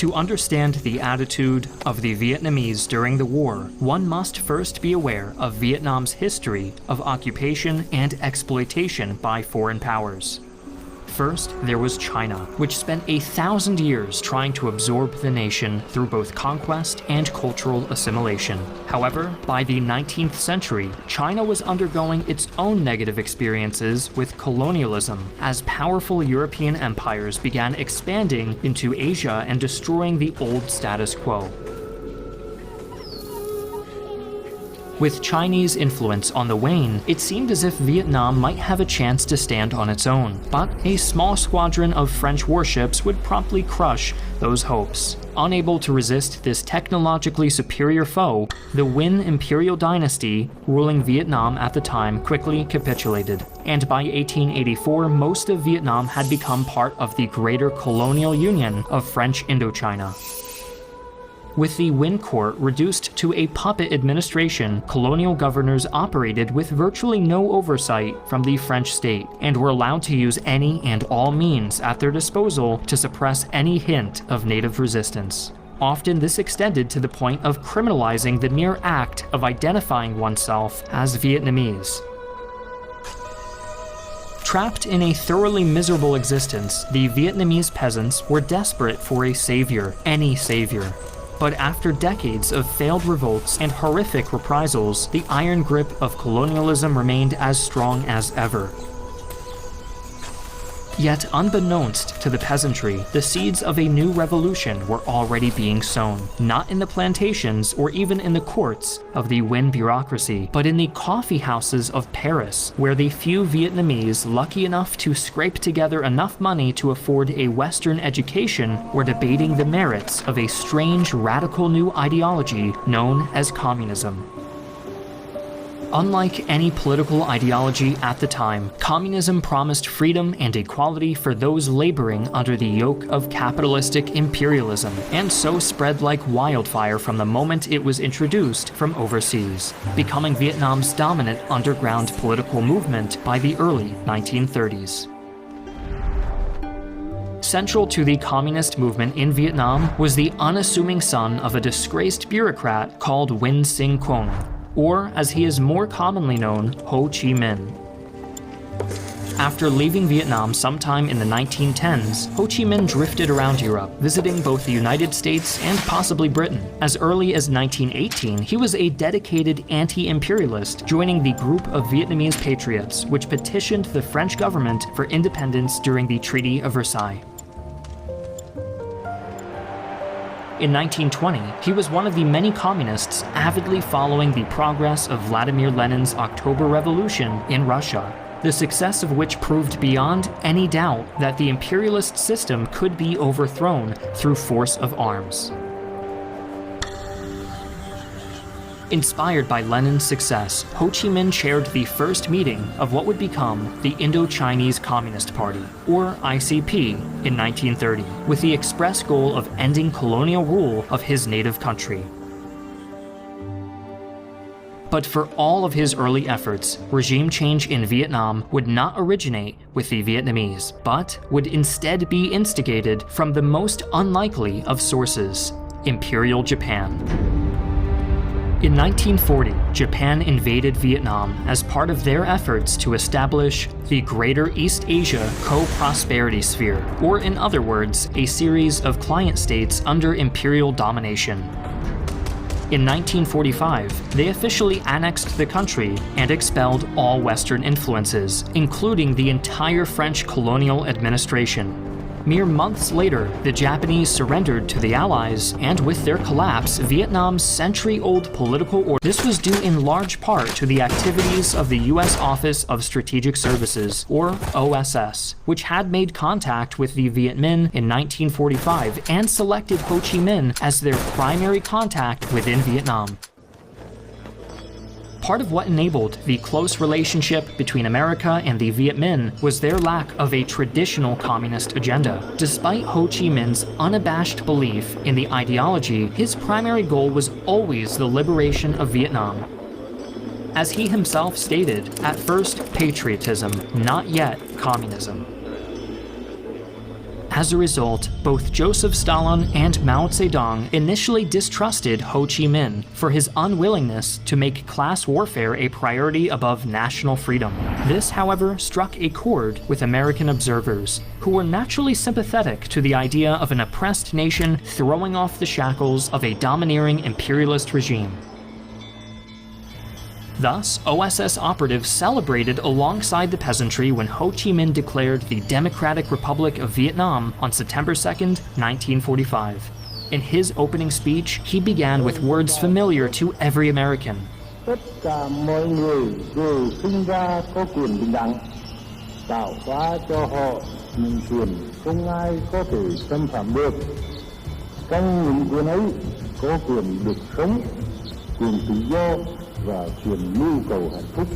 To understand the attitude of the Vietnamese during the war, one must first be aware of Vietnam's history of occupation and exploitation by foreign powers. First, there was China, which spent 1,000 years trying to absorb the nation through both conquest and cultural assimilation. However, by the 19th century, China was undergoing its own negative experiences with colonialism, as powerful European empires began expanding into Asia and destroying the old status quo. With Chinese influence on the wane, it seemed as if Vietnam might have a chance to stand on its own, but a small squadron of French warships would promptly crush those hopes. Unable to resist this technologically superior foe, the Nguyen imperial dynasty ruling Vietnam at the time quickly capitulated, and by 1884 most of Vietnam had become part of the Greater Colonial Union of French Indochina. With the Nguyen court reduced to a puppet administration, colonial governors operated with virtually no oversight from the French state, and were allowed to use any and all means at their disposal to suppress any hint of native resistance. Often this extended to the point of criminalizing the mere act of identifying oneself as Vietnamese. Trapped in a thoroughly miserable existence, the Vietnamese peasants were desperate for a savior, any savior. But after decades of failed revolts and horrific reprisals, the iron grip of colonialism remained as strong as ever. Yet, unbeknownst to the peasantry, the seeds of a new revolution were already being sown, not in the plantations or even in the courts of the Nguyen bureaucracy, but in the coffee houses of Paris, where the few Vietnamese lucky enough to scrape together enough money to afford a Western education were debating the merits of a strange, radical new ideology known as communism. Unlike any political ideology at the time, communism promised freedom and equality for those laboring under the yoke of capitalistic imperialism, and so spread like wildfire from the moment it was introduced from overseas, becoming Vietnam's dominant underground political movement by the early 1930s. Central to the communist movement in Vietnam was the unassuming son of a disgraced bureaucrat called Nguyen Sinh Quong, or as he is more commonly known, Ho Chi Minh. After leaving Vietnam sometime in the 1910s, Ho Chi Minh drifted around Europe, visiting both the United States and possibly Britain. As early as 1918, he was a dedicated anti-imperialist, joining the group of Vietnamese patriots, which petitioned the French government for independence during the Treaty of Versailles. In 1920, he was one of the many communists avidly following the progress of Vladimir Lenin's October Revolution in Russia, the success of which proved beyond any doubt that the imperialist system could be overthrown through force of arms. Inspired by Lenin's success, Ho Chi Minh chaired the first meeting of what would become the Indo-Chinese Communist Party, or ICP, in 1930, with the express goal of ending colonial rule of his native country. But for all of his early efforts, regime change in Vietnam would not originate with the Vietnamese, but would instead be instigated from the most unlikely of sources, Imperial Japan. In 1940, Japan invaded Vietnam as part of their efforts to establish the Greater East Asia Co-Prosperity Sphere, or in other words, a series of client states under imperial domination. In 1945, they officially annexed the country and expelled all Western influences, including the entire French colonial administration. Mere months later, the Japanese surrendered to the Allies, and with their collapse, Vietnam's century-old political order. This was due in large part to the activities of the U.S. Office of Strategic Services, or OSS, which had made contact with the Viet Minh in 1945 and selected Ho Chi Minh as their primary contact within Vietnam. Part of what enabled the close relationship between America and the Viet Minh was their lack of a traditional communist agenda. Despite Ho Chi Minh's unabashed belief in the ideology, his primary goal was always the liberation of Vietnam. As he himself stated, at first patriotism, not yet communism. As a result, both Joseph Stalin and Mao Zedong initially distrusted Ho Chi Minh for his unwillingness to make class warfare a priority above national freedom. This, however, struck a chord with American observers, who were naturally sympathetic to the idea of an oppressed nation throwing off the shackles of a domineering imperialist regime. Thus, OSS operatives celebrated alongside the peasantry when Ho Chi Minh declared the Democratic Republic of Vietnam on September 2, 1945. In his opening speech, he began with words familiar to every American. Tất cả mọi người đều sinh ra có quyền bình đẳng, tạo hóa cho họ những quyền không ai có thể xâm phạm được. Trong những quyền ấy có quyền được sống, quyền tự do và quyền mưu cầu hạnh phúc.